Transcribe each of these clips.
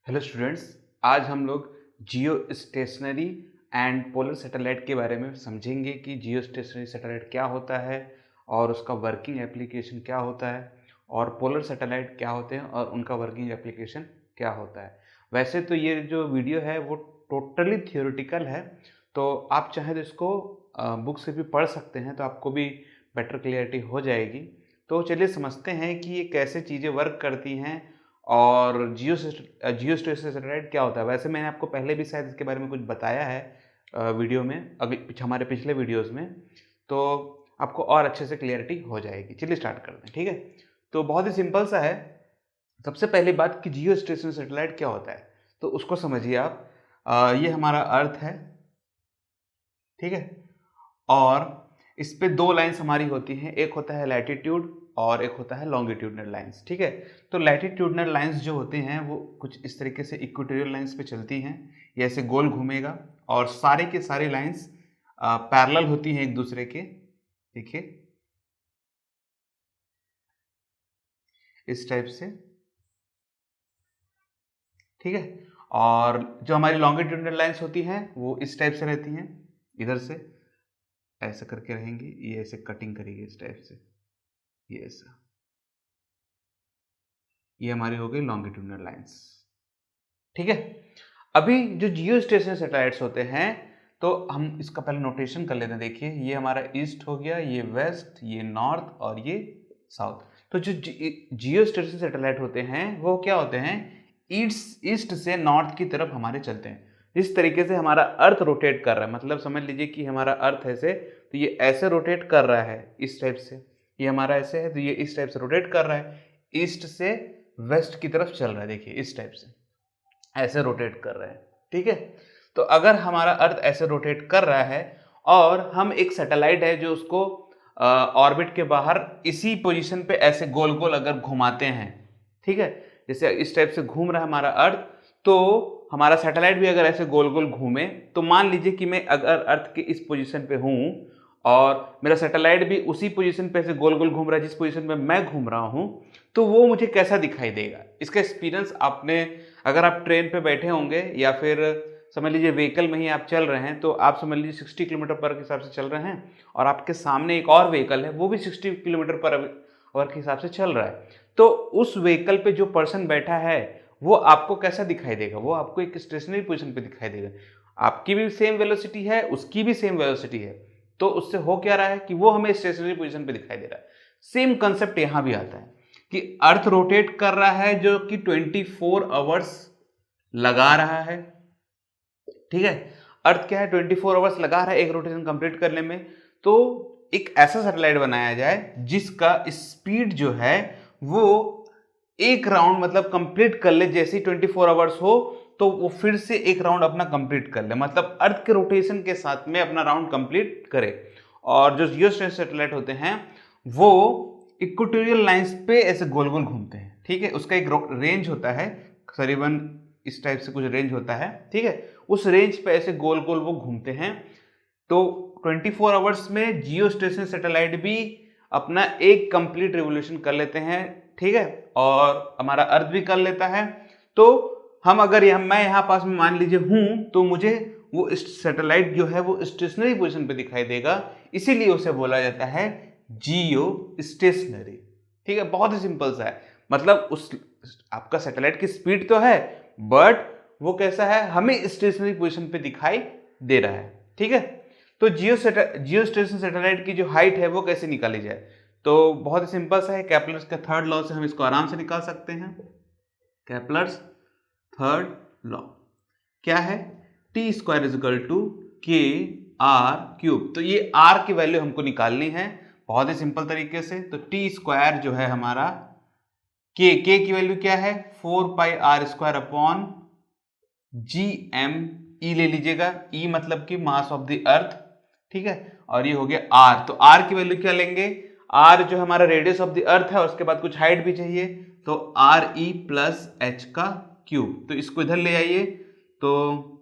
Hello students, आज हम लोग जियो स्टेशनरी एंड पोलर सैटेलाइट के बारे में समझेंगे कि जियो स्टेशनरी सैटेलाइट क्या होता है और उसका वर्किंग एप्लीकेशन क्या होता है और पोलर सैटेलाइट क्या होते हैं और उनका वर्किंग एप्लीकेशन क्या होता है। वैसे तो ये जो वीडियो है वो टोटली थियोरेटिकल है, तो आप चाहे तो इसको बुक से भी पढ़ सकते हैं तो आपको भी बेटर क्लियरिटी हो जाएगी। तो चलिए समझते हैं कि ये कैसे चीज़ें वर्क करती हैं और जियो स्टेशनरी सैटेलाइट क्या होता है। वैसे मैंने आपको पहले भी शायद इसके बारे में कुछ बताया है वीडियो में, अभी हमारे पिछले वीडियोस में, तो आपको और अच्छे से क्लियरिटी हो जाएगी। चलिए स्टार्ट करते हैं, ठीक है। तो बहुत ही सिंपल सा है। सबसे पहली बात कि जियो स्टेशनरी सैटेलाइट क्या होता है, तो उसको समझिए आप। ये हमारा अर्थ है, ठीक है, और इस पे दो लाइंस हमारी होती हैं, एक होता है लैटिट्यूड और एक होता है लॉन्गिट्यूडनल लाइंस, ठीक है। तो लैटिट्यूडनल लाइंस जो होते हैं वो कुछ इस तरीके से इक्वेटोरियल लाइंस पे चलती हैं, ये ऐसे गोल घूमेगा और सारे के सारे लाइंस पैरेलल होती हैं एक दूसरे के, देखिए इस टाइप से, ठीक है। और जो हमारी लॉन्गिट्यूडनल लाइंस होती हैं वो इस टाइप से रहती हैं, इधर से ऐसा करके रहेंगी, ये ऐसे कटिंग करेगी इस टाइप से, ये ऐसा, ये हमारी हो गई लॉन्गिट्यूडनल लाइंस, ठीक है। अभी जो जियो स्टेशनरी सैटेलाइट्स होते हैं, तो हम इसका पहले नोटेशन कर लेते हैं। देखिए ये हमारा ईस्ट हो गया, ये वेस्ट, ये नॉर्थ और ये साउथ। तो जो जियो स्टेशनरी सैटेलाइट होते हैं वो क्या होते हैं, ईस्ट से नॉर्थ की तरफ हमारे चलते हैं। इस तरीके से हमारा अर्थ रोटेट कर रहा है, मतलब समझ लीजिए कि हमारा अर्थ ऐसे, तो ये ऐसे रोटेट कर रहा है इस टाइप से, ये हमारा ऐसे है तो ये इस टाइप से रोटेट कर रहा है, ईस्ट से वेस्ट की तरफ चल रहा है, देखिए इस टाइप से ऐसे रोटेट कर रहे हैं, ठीक है। तो अगर हमारा अर्थ ऐसे रोटेट कर रहा है और हम एक सैटेलाइट है जो उसको ऑर्बिट के बाहर इसी पोजीशन पे ऐसे गोल गोल अगर घुमाते हैं, ठीक है, जैसे इस टाइप से घूम रहा है हमारा अर्थ, तो हमारा सैटेलाइट भी अगर ऐसे गोल गोल घूमे, तो मान लीजिए कि मैं अगर अर्थ के इस पोजीशन पे हूं और मेरा सैटेलाइट भी उसी पोजीशन पे ऐसे गोल गोल घूम रहा है जिस पोजीशन पे मैं घूम रहा हूं, तो वो मुझे कैसा दिखाई देगा। इसका एक्सपीरियंस आपने, अगर आप ट्रेन पे बैठे होंगे या फिर समझ लीजिए व्हीकल में ही आप चल रहे हैं, तो आप समझ लीजिए 60 किलोमीटर पर के हिसाब से चल रहे हैं और आपके सामने एक और व्हीकल है वो भी 60 किलोमीटर पर आवर के हिसाब से चल रहा है, तो उस व्हीकल पे जो पर्सन बैठा है वो आपको कैसा दिखाई देगा, वो आपको एक स्टेशनरी पोजीशन पे दिखाई देगा। आपकी भी सेम वेलोसिटी है, उसकी भी सेम वेलोसिटी है, तो उससे हो क्या रहा है कि वो हमें स्टेशनरी पोजीशन पे दिखाई दे रहा है। सेम कंसेप्ट यहां भी आता है कि अर्थ रोटेट कर रहा है जो कि 24 आवर्स लगा रहा है, ठीक है। अर्थ क्या है, 24 आवर्स लगा रहा है एक रोटेशन कंप्लीट करने में। तो एक ऐसा सैटेलाइट बनाया जाए जिसका स्पीड जो है वो एक राउंड मतलब कंप्लीट कर ले, जैसे 24 आवर्स हो तो वो फिर से एक राउंड अपना कंप्लीट कर ले, मतलब अर्थ के रोटेशन के साथ में अपना राउंड कंप्लीट करे। और जो जियो सैटेलाइट होते हैं वो इक्वेटोरियल लाइंस पे ऐसे गोल गोल घूमते हैं, ठीक है। उसका एक रेंज होता है, करीबन इस टाइप से कुछ रेंज होता है, ठीक है। उस रेंज पे ऐसे गोल गोल वो घूमते हैं। तो 24 आवर्स में जियो स्टेशन सैटेलाइट भी अपना एक कंप्लीट रिवोल्यूशन कर लेते हैं, ठीक है, और हमारा अर्थ भी कर लेता है। तो हम अगर मैं यहाँ पास में मान लीजिए हूं, तो मुझे वो सैटेलाइट जो है वो स्टेशनरी पोजीशन पे दिखाई देगा, इसीलिए उसे बोला जाता है जियो स्टेशनरी, ठीक है। बहुत ही सिंपल सा है, मतलब उस आपका सैटेलाइट की स्पीड तो है बट वो कैसा है, हमें स्टेशनरी पोजीशन पे दिखाई दे रहा है, ठीक है। तो जियो स्टेशन सैटेलाइट की जो हाइट है वो कैसे निकाली जाए, तो बहुत ही सिंपल सा है, केपलर्स का थर्ड लॉ से हम इसको आराम से निकाल सकते हैं। केपलर्स थर्ड लॉ क्या है, T square is equal to K R cube. तो ये आर की वैल्यू हमको निकालनी है बहुत ही सिंपल तरीके से। तो टी स्क्वायर जो है हमारा, के की वैल्यू क्या है, 4 pi R square upon G M, ई ले लीजिएगा, ई मतलब कि मास ऑफ द अर्थ, ठीक है। और ये हो गया आर, तो आर की वैल्यू क्या लेंगे, आर जो हमारा रेडियस ऑफ द अर्थ है, उसके बाद कुछ हाइट भी चाहिए, तो आर ई प्लस एच का क्यूब। तो इसको इधर ले आइए, तो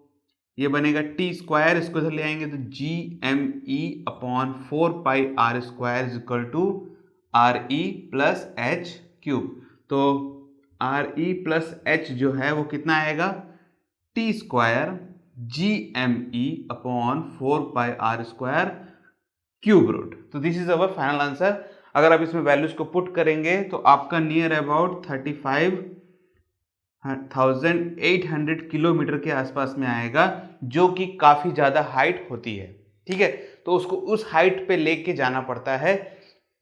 ये बनेगा टी स्क्वायर, इसको इधर ले आएंगे तो G M E upon 4 pi R square is equal to R E plus H cube. तो आर ई प्लस एच जो है वो कितना आएगा, T square G M E upon 4πr² cube root. तो this is our final answer. अगर आप इसमें वैल्यूज को पुट करेंगे तो आपका नियर अबाउट 35,800 किलोमीटर के आसपास में आएगा, जो कि काफी ज्यादा हाइट होती है। ठीक है, तो उसको उस हाइट पे लेके जाना पड़ता है,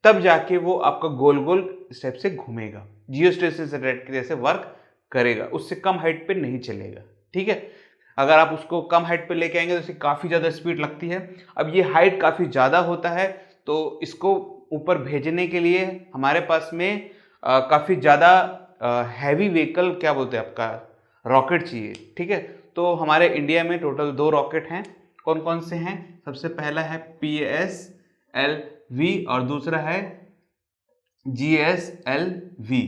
तब जाके वो आपका गोल गोल स्टेप से घूमेगा, जियोस्टेशनरी सैटेलाइट के जैसे वर्क करेगा, उससे कम हाइट पे नहीं चलेगा। ठीक है, अगर आप उसको कम हाइट पे लेके आएंगे तो इसकी काफी ज्यादा स्पीड लगती है। अब ये हाइट काफी ज्यादा होता है, तो इसको ऊपर भेजने के लिए हमारे पास में काफी ज्यादा हैवी व्हीकल, क्या बोलते हैं आपका, रॉकेट चाहिए। ठीक है, तो हमारे इंडिया में टोटल 2 रॉकेट हैं। कौन कौन से हैं? सबसे पहला है PSLV और दूसरा है GSLV।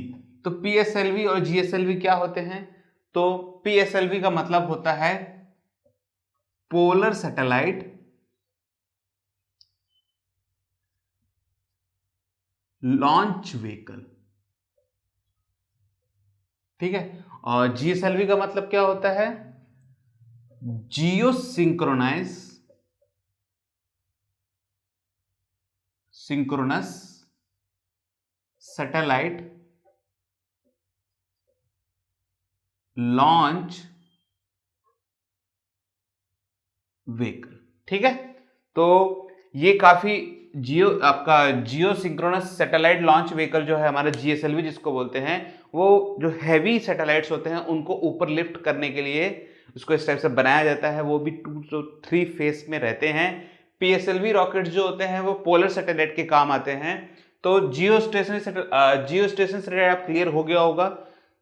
तो PSLV और GSLV क्या होते हैं? तो PSLV का मतलब होता है पोलर सैटेलाइट लॉन्च व्हीकल। ठीक है, और GSLV का मतलब क्या होता है? जियो सिंक्रोनस सैटेलाइट लॉन्च व्हीकल। ठीक है, तो ये काफी जियो सिंक्रोनस सैटेलाइट लॉन्च व्हीकल जो है हमारा GSLV जिसको बोलते हैं, वो जो हैवी सैटेलाइट्स होते हैं उनको ऊपर लिफ्ट करने के लिए उसको इस टाइप से बनाया जाता है, वो भी 2 to 3 फेस में रहते हैं। PSLV रॉकेट्स जो होते हैं वो पोलर सैटेलाइट के काम आते हैं। तो जियो स्टेशनरी सैटेलाइट आप क्लियर हो गया होगा।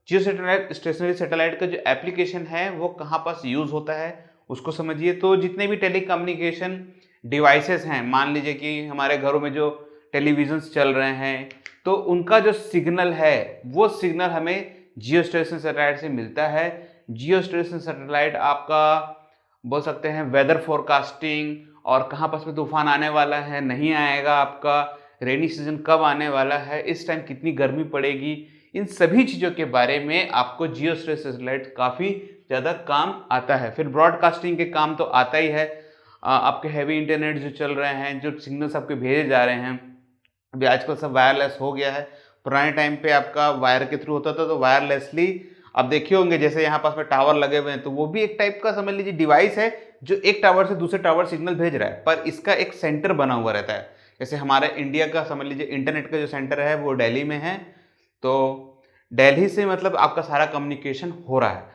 जियो स्टेशनरी सैटेलाइट का जो एप्लीकेशन है वो कहाँ पास यूज होता है उसको समझिए। तो जितने भी टेलीकम्युनिकेशन डिवाइसेस हैं, मान लीजिए कि हमारे घरों में जो टेलीविजन्स चल रहे हैं, तो उनका जो सिग्नल है वो सिग्नल हमें जियो स्टेशन सैटेलाइट से मिलता है। जियो स्टेशन सैटेलाइट आपका बोल सकते हैं वेदर फोरकास्टिंग, और कहाँ पास में तूफान आने वाला है, नहीं आएगा, आपका रेनी सीजन कब आने वाला है, इस टाइम कितनी गर्मी पड़ेगी, इन सभी चीज़ों के बारे में आपको जियो स्टेशन सैटेलाइट काफ़ी ज़्यादा काम आता है। फिर ब्रॉडकास्टिंग के काम तो आता ही है। आपके हैवी इंटरनेट जो चल रहे हैं, जो सिग्नल्स आपके भेजे जा रहे हैं, अभी आजकल सब वायरलेस हो गया है। पुराने टाइम पे आपका वायर के थ्रू होता था, तो वायरलेसली आप देखे होंगे, जैसे यहाँ पास में टावर लगे हुए हैं, तो वो भी एक टाइप का समझ लीजिए डिवाइस है जो एक टावर से दूसरे टावर सिग्नल भेज रहा है, पर इसका एक सेंटर बना हुआ रहता है। जैसे हमारे इंडिया का समझ लीजिए इंटरनेट का जो सेंटर है वो दिल्ली में है, तो दिल्ली से मतलब आपका सारा कम्युनिकेशन हो रहा है।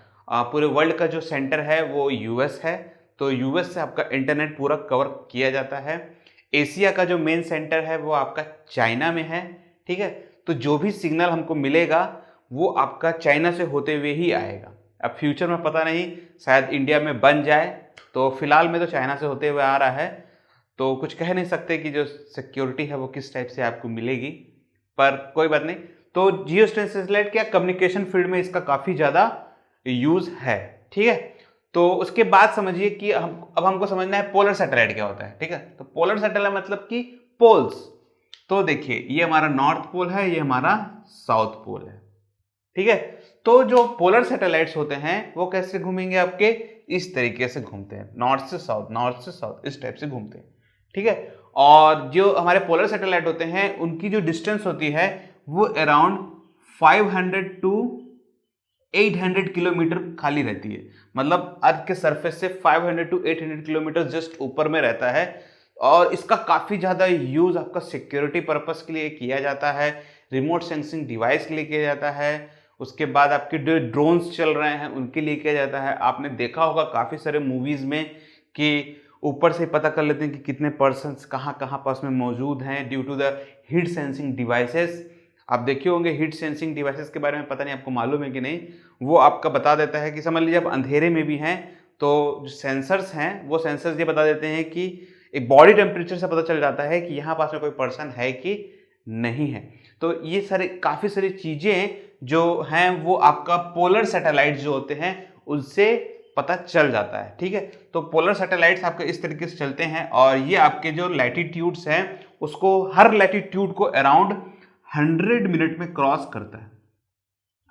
पूरे वर्ल्ड का जो सेंटर है वो US है, तो US से आपका इंटरनेट पूरा कवर किया जाता है। एशिया का जो मेन सेंटर है वो आपका चाइना में है। ठीक है, तो जो भी सिग्नल हमको मिलेगा वो आपका चाइना से होते हुए ही आएगा। अब फ्यूचर में पता नहीं, शायद इंडिया में बन जाए, तो फिलहाल में तो चाइना से होते हुए आ रहा है, तो कुछ कह नहीं सकते कि जो सिक्योरिटी है वो किस टाइप से आपको मिलेगी, पर कोई बात नहीं। तो जियो स्टेशन सैटेलाइट क्या कम्युनिकेशन फील्ड में इसका काफ़ी ज़्यादा यूज़ है। ठीक है, तो उसके बाद समझिए कि अब हमको समझना है पोलर सैटेलाइट क्या होता है। ठीक है, तो पोलर सैटेलाइट मतलब कि पोल्स। तो देखिए, ये हमारा नॉर्थ पोल है, ये हमारा साउथ पोल है। ठीक है, तो जो पोलर सैटेलाइट्स होते हैं वो कैसे घूमेंगे? आपके इस तरीके से घूमते हैं, नॉर्थ से साउथ, इस टाइप से घूमते हैं। ठीक है, और जो हमारे पोलर सैटेलाइट होते हैं उनकी जो डिस्टेंस होती है वो अराउंड 500 to 800 किलोमीटर खाली रहती है। मतलब अर्थ के सरफेस से 500 to 800 किलोमीटर जस्ट ऊपर में रहता है, और इसका काफ़ी ज़्यादा यूज़ आपका सिक्योरिटी पर्पस के लिए किया जाता है, रिमोट सेंसिंग डिवाइस के लिए किया जाता है, उसके बाद आपके जो ड्रोन्स चल रहे हैं उनके लिए किया जाता है। आपने देखा होगा काफ़ी सारे मूवीज़ में कि ऊपर से पता कर लेते हैं कि कितने पर्सन्स कहाँ कहाँ पास में मौजूद हैं due to the heat sensing devices. आप देखे होंगे हीट सेंसिंग डिवाइसेस के बारे में, पता नहीं आपको मालूम है कि नहीं, वो आपका बता देता है कि समझ लीजिए आप अंधेरे में भी हैं तो जो सेंसर्स हैं वो सेंसर्स ये बता देते हैं कि एक बॉडी टेम्परेचर से पता चल जाता है कि यहाँ पास में कोई पर्सन है कि नहीं है। तो ये सारे काफ़ी सारी चीज़ें जो हैं वो आपका पोलर सैटेलाइट जो होते हैं उनसे पता चल जाता है। ठीक है, तो पोलर सैटेलाइट्स आपके इस तरीके से चलते हैं, और ये आपके जो लैटिट्यूड्स हैं उसको, हर लैटिट्यूड को अराउंड 100 मिनट में क्रॉस करता है।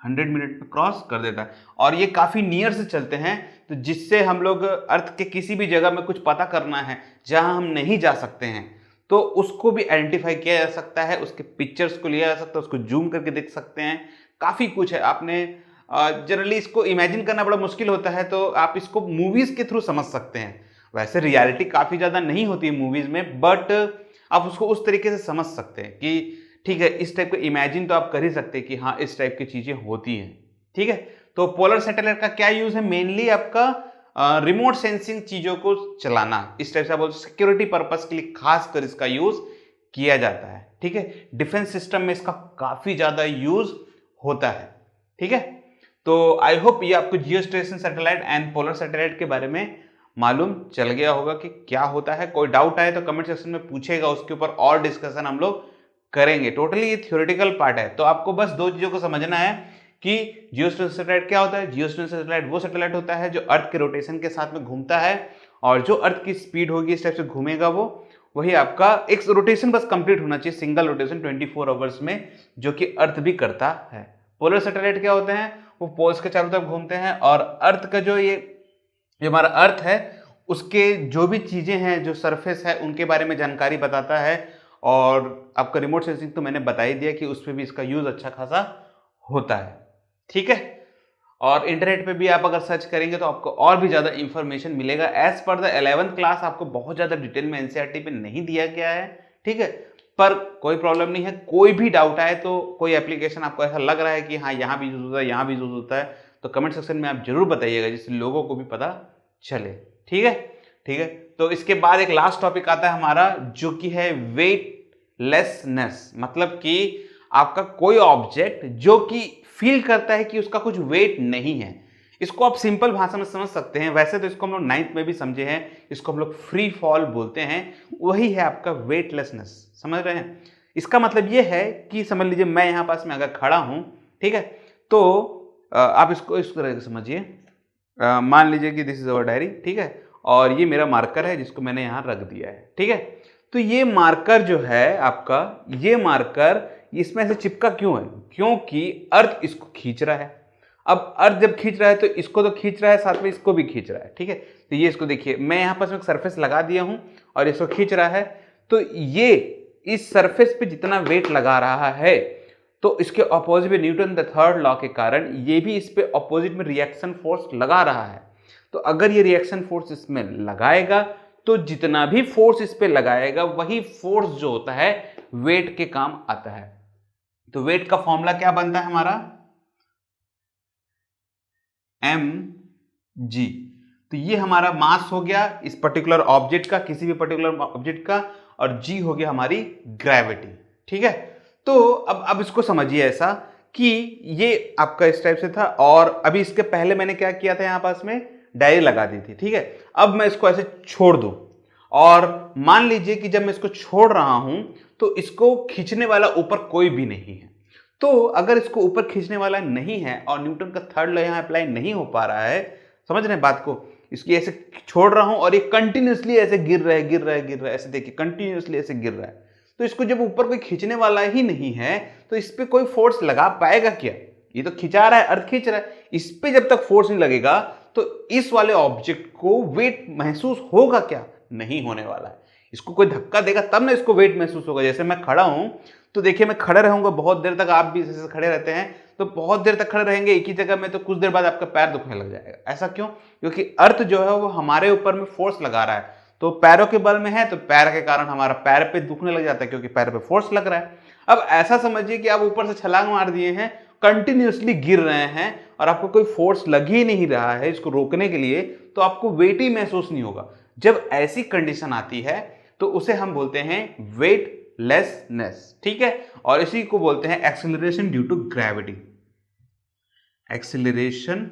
100 मिनट में क्रॉस कर देता है, और ये काफ़ी नियर से चलते हैं, तो जिससे हम लोग अर्थ के किसी भी जगह में कुछ पता करना है जहां हम नहीं जा सकते हैं, तो उसको भी आइडेंटिफाई किया जा सकता है, उसके पिक्चर्स को लिया जा सकता है, उसको जूम करके देख सकते हैं। काफ़ी कुछ है। आपने जनरली इसको इमेजिन करना बड़ा मुश्किल होता है, तो आप इसको मूवीज़ के थ्रू समझ सकते हैं। वैसे रियलिटी काफ़ी ज़्यादा नहीं होती है मूवीज़ में, बट आप उसको उस तरीके से समझ सकते हैं कि ठीक है, इस टाइप का इमेजिन तो आप कर ही सकते हैं कि हाँ इस टाइप की चीज़ें होती हैं। ठीक है, तो पोलर सैटेलाइट का क्या यूज़ है? मेनली आपका रिमोट सेंसिंग चीज़ों को चलाना, इस टाइप से आप सिक्योरिटी पर्पस के लिए खास कर इसका यूज़ किया जाता है। ठीक है, डिफेंस सिस्टम में इसका काफ़ी ज़्यादा यूज़ होता है। ठीक है, तो आई होप ये आपको geostationary satellite and polar satellite के बारे में मालूम चल गया होगा कि क्या होता है। कोई डाउट आए तो कमेंट सेक्शन में पूछेगा, उसके ऊपर और डिस्कशन हम लोग करेंगे। टोटली ये थ्योरेटिकल पार्ट है, तो आपको बस दो चीज़ों को समझना है कि जियोस्टेशनरी सैटेलाइट क्या होता है। जियोस्टेशनरी सैटेलाइट वो सैटेलाइट होता है जो अर्थ के रोटेशन के साथ में घूमता है, और जो अर्थ की स्पीड होगी इस टाइप से घूमेगा वो, वही आपका एक रोटेशन बस कंप्लीट होना चाहिए, सिंगल रोटेशन 24 आवर्स में, जो कि अर्थ भी करता है। पोलर सैटेलाइट क्या होते हैं? वो पोल्स के चारों तरफ घूमते हैं, और अर्थ का जो हमारा अर्थ है उसके जो भी चीज़ें हैं, जो सरफेस है, उनके बारे में जानकारी बताता है। और आपका रिमोट सेंसिंग तो मैंने बता ही दिया कि उस पर भी इसका यूज़ अच्छा खासा होता है। ठीक है, और इंटरनेट पे भी आप अगर सर्च करेंगे तो आपको और भी ज़्यादा इंफॉर्मेशन मिलेगा। As per the 11th class आपको बहुत ज़्यादा डिटेल में एनसीईआरटी पे नहीं दिया गया है। ठीक है, पर कोई प्रॉब्लम नहीं है। कोई भी डाउट आए तो, कोई एप्लीकेशन आपको ऐसा लग रहा है कि हाँ यहाँ भी यूज़ होता है, यहाँ भी यूज़ होता है, तो कमेंट सेक्शन में आप जरूर बताइएगा, जिससे लोगों को भी पता चले। ठीक है, ठीक है। तो इसके बाद एक लास्ट टॉपिक आता है हमारा, जो कि है वेटलेसनेस। मतलब कि आपका कोई ऑब्जेक्ट जो कि फील करता है कि उसका कुछ वेट नहीं है। इसको आप सिंपल भाषा में समझ सकते हैं। वैसे तो इसको हम लोग 9th में भी समझे हैं, इसको हम लोग फ्री फॉल बोलते हैं। वही है आपका वेटलेसनेस, समझ रहे हैं? इसका मतलब ये है कि समझ लीजिए मैं यहाँ पास में अगर खड़ा हूँ, ठीक है, तो आप इसको इस तरह से समझिए। मान लीजिए कि दिस इज अवर डायरी, ठीक है, और ये मेरा मार्कर है जिसको मैंने यहाँ रख दिया है। ठीक है, तो ये मार्कर जो है आपका, ये मार्कर इसमें से चिपका क्यों है? क्योंकि अर्थ इसको खींच रहा है। अब अर्थ जब खींच रहा है तो इसको तो खींच रहा है, साथ में इसको भी खींच रहा है। ठीक है, तो ये इसको देखिए, मैं यहाँ पर एक सरफेस लगा दिया हूँ और इसको खींच रहा है, तो ये इस सरफेस पे जितना वेट लगा रहा है, तो इसके ऑपोजिट में न्यूटन द थर्ड लॉ के कारण ये भी इस पे ऑपोजिट में रिएक्शन फोर्स लगा रहा है। तो अगर ये रिएक्शन फोर्स इसमें लगाएगा तो जितना भी फोर्स इस पे लगाएगा वही फोर्स जो होता है वेट के काम आता है। तो वेट का फॉर्मूला क्या बनता है हमारा? mg। तो ये हमारा मास हो गया इस पर्टिकुलर ऑब्जेक्ट का, किसी भी पर्टिकुलर ऑब्जेक्ट का, और g हो गया हमारी ग्रेविटी। ठीक है, तो अब इसको समझिए ऐसा कि ये आपका इस टाइप से था, और अभी इसके पहले मैंने क्या किया था, यहां पास में डायरी लगा दी थी। ठीक है, अब मैं इसको ऐसे छोड़ दूं, और मान लीजिए कि जब मैं इसको छोड़ रहा हूं तो इसको खींचने वाला ऊपर कोई भी नहीं है। तो अगर इसको ऊपर खींचने वाला नहीं है और न्यूटन का थर्ड लॉ यहां अप्लाई नहीं हो पा रहा है, समझ रहे हैं बात को, इसकी ऐसे छोड़ रहा हूं और ये कंटिन्यूसली ऐसे गिर रहा है, गिर रहा है, गिर रहा है, ऐसे देखिए कंटिन्यूसली ऐसे गिर रहा है। तो इसको जब ऊपर कोई खींचने वाला ही नहीं है तो इस पर कोई फोर्स लगा पाएगा क्या? ये तो खिंचा रहा है, अर्थ खींच रहा है, इस पे जब तक फोर्स नहीं लगेगा तो इस वाले ऑब्जेक्ट को वेट महसूस होगा क्या? नहीं होने वाला है। इसको कोई धक्का देगा तब ना इसको वेट महसूस होगा। जैसे मैं खड़ा हूं तो देखिए मैं खड़े रहूंगा बहुत देर तक, आप भी जैसे खड़े रहते हैं तो बहुत देर तक खड़े रहेंगे एक ही जगह में, तो कुछ देर बाद आपका पैर दुखने लग जाएगा। ऐसा क्यों? क्योंकि अर्थ जो है वो हमारे ऊपर में फोर्स लगा रहा है। तो पैरों के बल में है तो पैर के कारण हमारा पैर पे दुखने लग जाता है, क्योंकि पैर पे फोर्स लग रहा है। अब ऐसा समझिए कि आप ऊपर से छलांग मार दिए हैं, कंटिन्यूसली गिर रहे हैं और आपको कोई फोर्स लग ही नहीं रहा है इसको रोकने के लिए, तो आपको वेट ही महसूस नहीं होगा। जब ऐसी कंडीशन आती है तो उसे हम बोलते हैं वेटलेसनेस। ठीक है, और इसी को बोलते हैं acceleration due to gravity. Acceleration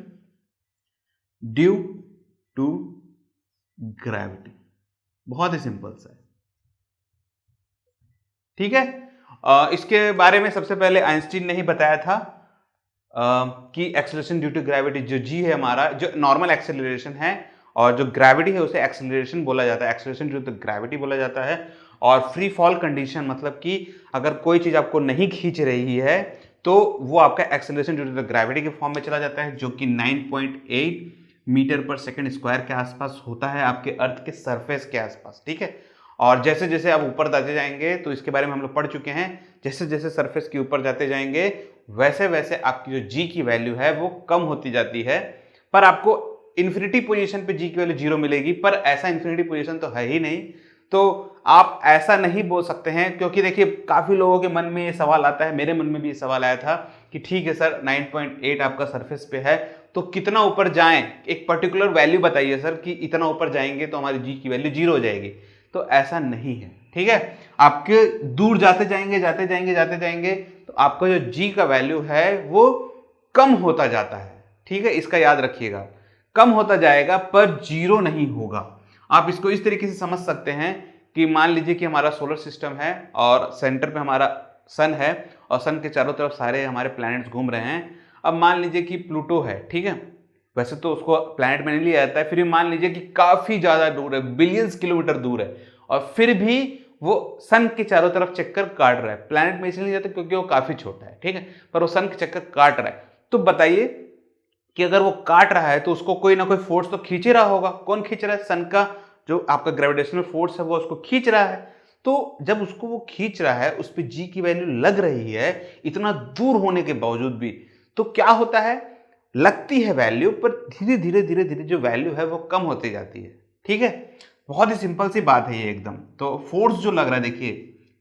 due to gravity, बहुत ही सिंपल सा है। ठीक है, इसके बारे में सबसे पहले आइंस्टीन ने ही बताया था कि एक्सेलरेशन ड्यू टू ग्रेविटी, जो जी है हमारा, जो नॉर्मल एक्सेलरेशन है, और जो ग्रेविटी है उसे एक्सेलरेशन बोला जाता है, एक्सेलरेशन ड्यू टू ग्रेविटी बोला जाता है। और फ्री फॉल कंडीशन मतलब कि अगर कोई चीज आपको नहीं खींच रही है तो वो आपका acceleration due to the gravity के फॉर्म में चला जाता है, जो कि 9.8 मीटर पर सेकंड स्क्वायर के आसपास होता है आपके अर्थ के सरफेस के आसपास, ठीक है। और जैसे जैसे आप ऊपर जाते जाएंगे, तो इसके बारे में हम लोग पढ़ चुके हैं, जैसे जैसे सरफेस के ऊपर जाते जाएंगे वैसे वैसे आपकी जो जी की वैल्यू है वो कम होती जाती है, पर आपको इन्फिनिटी पोजीशन पे जी की वैल्यू 0 मिलेगी, पर ऐसा इन्फिनिटी पोजीशन तो है ही नहीं, तो आप ऐसा नहीं बोल सकते हैं। क्योंकि देखिए काफी लोगों के मन में ये सवाल आता है, मेरे मन में भी ये सवाल आया था कि ठीक है सर 9.8 आपका सरफेस पे है, तो कितना ऊपर जाएं, एक पर्टिकुलर वैल्यू बताइए सर कि इतना ऊपर जाएंगे तो हमारी जी की वैल्यू 0 हो जाएगी। तो ऐसा नहीं है, ठीक है। आपके दूर जाते जाएंगे जाते जाएंगे जाते जाएंगे तो आपका जो जी का वैल्यू है वो कम होता जाता है, ठीक है, इसका याद रखिएगा, कम होता जाएगा पर 0 नहीं होगा। आप इसको इस तरीके से समझ सकते हैं कि मान लीजिए कि हमारा सोलर सिस्टम है और सेंटर पे हमारा सन है और सन के चारों तरफ सारे हमारे प्लैनेट्स घूम रहे हैं। अब मान लीजिए कि प्लूटो है, ठीक है, वैसे तो उसको प्लैनेट में नहीं लिया जाता है, फिर भी मान लीजिए कि काफी ज्यादा दूर है, बिलियंस किलोमीटर दूर है, और फिर भी वो सन के चारों तरफ चक्कर काट रहा है। प्लैनेट में इसलिए नहीं जाता क्योंकि वो काफी छोटा है, ठीक है, पर वो सन के चक्कर काट रहा है। तो बताइए कि अगर वो काट रहा है तो उसको कोई ना कोई फोर्स तो खींच ही रहा होगा। कौन खींच रहा है? सन का जो आपका ग्रेविटेशनल फोर्स है वो उसको खींच रहा है। तो जब उसको वो खींच रहा है, उस पर जी की वैल्यू लग रही है इतना दूर होने के बावजूद भी, तो क्या होता है, लगती है वैल्यू, पर धीरे धीरे धीरे धीरे जो वैल्यू है वो कम होती जाती है, ठीक है। बहुत ही सिंपल सी बात है ये एकदम। तो फोर्स जो लग रहा है, देखिए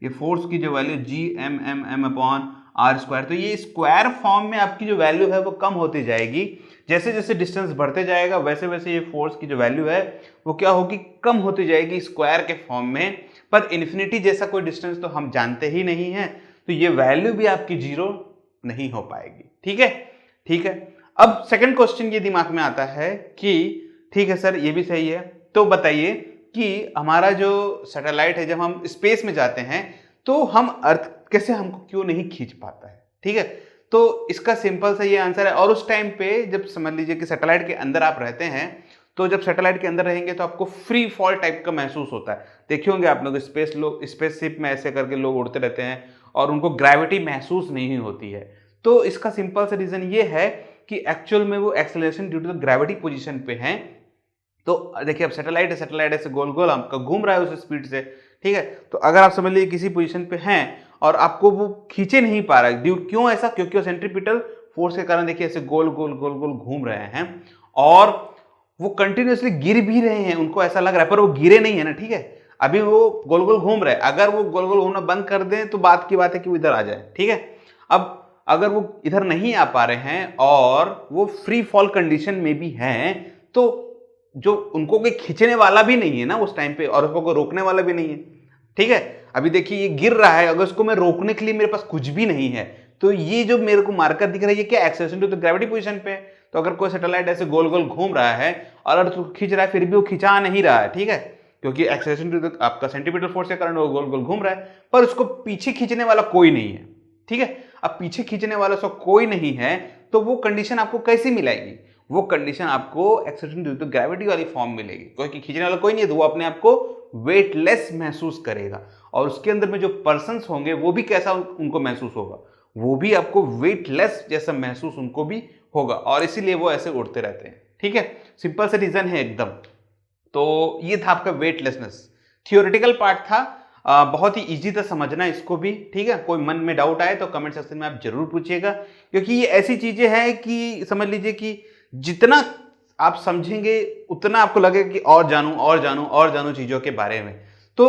ये फोर्स की जो value G m m m/r², तो ये स्क्वायर फॉर्म में आपकी जो वैल्यू है वो कम होती जाएगी। जैसे जैसे डिस्टेंस बढ़ते जाएगा वैसे वैसे ये फोर्स की जो वैल्यू है वो क्या होगी, कम होती जाएगी स्क्वायर के फॉर्म में। पर इन्फिनिटी जैसा कोई डिस्टेंस तो हम जानते ही नहीं है, तो ये वैल्यू भी आपकी 0 नहीं हो पाएगी, ठीक है। ठीक है, अब सेकंड क्वेश्चन ये दिमाग में आता है कि ठीक है सर ये भी सही है, तो बताइए कि हमारा जो सैटेलाइट है जब हम स्पेस में जाते हैं तो हम अर्थ कैसे हमको क्यों नहीं खींच पाता है, ठीक है। तो इसका सिंपल सा ये आंसर है। और उस टाइम पे जब समझ लीजिए कि सैटेलाइट के अंदर आप रहते हैं, तो जब सैटेलाइट के अंदर रहेंगे तो आपको फ्री फॉल टाइप का महसूस होता है। देखे होंगे आप लोग स्पेसशिप में ऐसे करके लोग उड़ते रहते हैं और उनको ग्रेविटी महसूस नहीं होती है। तो इसका सिंपल सा रीजन ये है कि एक्चुअल में वो acceleration due to the gravity position पे है। तो देखिए अब सैटेलाइट ऐसे गोल गोल आपका घूम रहा है उस स्पीड से, ठीक है। तो अगर आप समझ लीजिए किसी पोजीशन पे हैं और आपको वो खींचे नहीं पा रहा है, ड्यू क्यों ऐसा, क्योंकि वो सेंट्रीपिटल फोर्स के कारण देखिए ऐसे गोल गोल गोल गोल घूम रहे हैं और वो कंटिन्यूअसली गिर भी रहे हैं, उनको ऐसा लग रहा है, पर वो गिरे नहीं है ना, ठीक है। अभी वो गोल गोल घूम रहे हैं, अगर वो गोल गोल घूमना बंद कर दें तो बात की बात है कि वो इधर आ जाए, ठीक है। अब अगर वो इधर नहीं आ पा रहे हैं और वो फ्री फॉल कंडीशन में भी हैं, तो जो उनको कोई खींचने वाला भी नहीं है ना उस टाइम पे, और उसको कोई रोकने वाला भी नहीं है, ठीक है। अभी देखिए ये गिर रहा है, अगर उसको मैं रोकने के लिए मेरे पास कुछ भी नहीं है, तो ये जो मेरे को मार्कर दिख रहा है ये क्या, acceleration to the gravity position पे है। तो अगर कोई सैटेलाइट ऐसे गोल गोल घूम रहा है और अगर तो खींच रहा है फिर भी वो खिंचा नहीं रहा है, ठीक है, क्योंकि एक्सेलरेशन टू द आपका सेंटीमीटर फोर्स के कारण वो गोल गोल घूम रहा है, पर उसको पीछे खींचने वाला कोई नहीं है, ठीक है। अब पीछे खींचने वाला उसको कोई नहीं है, तो वो कंडीशन आपको कैसे मिलेगी, वो कंडीशन आपको एक्सेलरेशन ड्यू टू ग्रेविटी वाली फॉर्म मिलेगी, क्योंकि खींचने वाला कोई नहीं है, तो वो अपने आप को वेटलेस महसूस करेगा। और उसके अंदर में जो पर्सन्स होंगे वो भी कैसा उनको महसूस होगा, वो भी आपको वेटलेस जैसा महसूस उनको भी होगा, और इसीलिए वो ऐसे उड़ते रहते हैं, ठीक है। सिंपल सा रीजन है एकदम। तो ये था आपका वेटलेसनेस, थियोरेटिकल पार्ट था। बहुत ही इजी था समझना इसको भी, ठीक है। कोई मन में डाउट आए तो कमेंट सेक्शन में आप जरूर पूछिएगा, क्योंकि ये ऐसी चीजें हैं कि समझ लीजिए कि जितना आप समझेंगे उतना आपको लगेगा कि और जानूं और जानूं और जानूं चीजों के बारे में। तो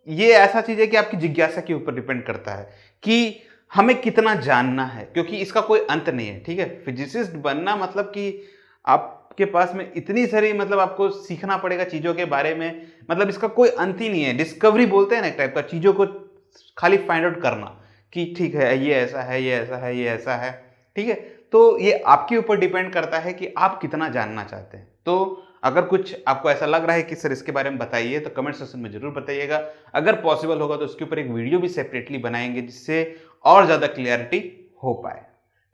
ये ऐसा चीज है कि आपकी जिज्ञासा के ऊपर डिपेंड करता है कि हमें कितना जानना है, क्योंकि इसका कोई अंत नहीं है, ठीक है। फिजिसिस्ट बनना मतलब कि आपके पास में इतनी सारी मतलब आपको सीखना पड़ेगा चीजों के बारे में, मतलब इसका कोई अंत ही नहीं है। डिस्कवरी बोलते हैं ना एक टाइप का, चीजों को खाली फाइंड आउट करना कि ठीक है ये ऐसा है ये ऐसा है ये ऐसा है, ठीक है। तो ये आपके ऊपर डिपेंड करता है कि आप कितना जानना चाहते हैं। तो अगर कुछ आपको ऐसा लग रहा है कि सर इसके बारे में बताइए, तो कमेंट सेक्शन में जरूर बताइएगा। अगर पॉसिबल होगा तो उसके ऊपर एक वीडियो भी सेपरेटली बनाएंगे जिससे और ज़्यादा क्लियरिटी हो पाए,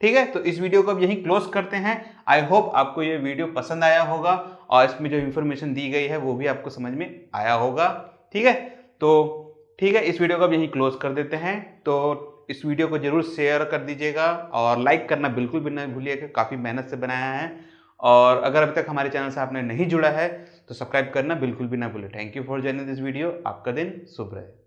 ठीक है। तो इस वीडियो को अब यहीं क्लोज करते हैं। आई होप आपको ये वीडियो पसंद आया होगा और इसमें जो इन्फॉर्मेशन दी गई है वो भी आपको समझ में आया होगा, ठीक है। तो ठीक है, इस वीडियो को अब यहीं क्लोज कर देते हैं। तो इस वीडियो को जरूर शेयर कर दीजिएगा और लाइक करना बिल्कुल भी ना भूलिएगा, काफ़ी मेहनत से बनाया है। और अगर अभी तक हमारे चैनल से आपने नहीं जुड़ा है तो सब्सक्राइब करना बिल्कुल भी ना भूलें। Thank you for joining this video. आपका दिन शुभ रहे।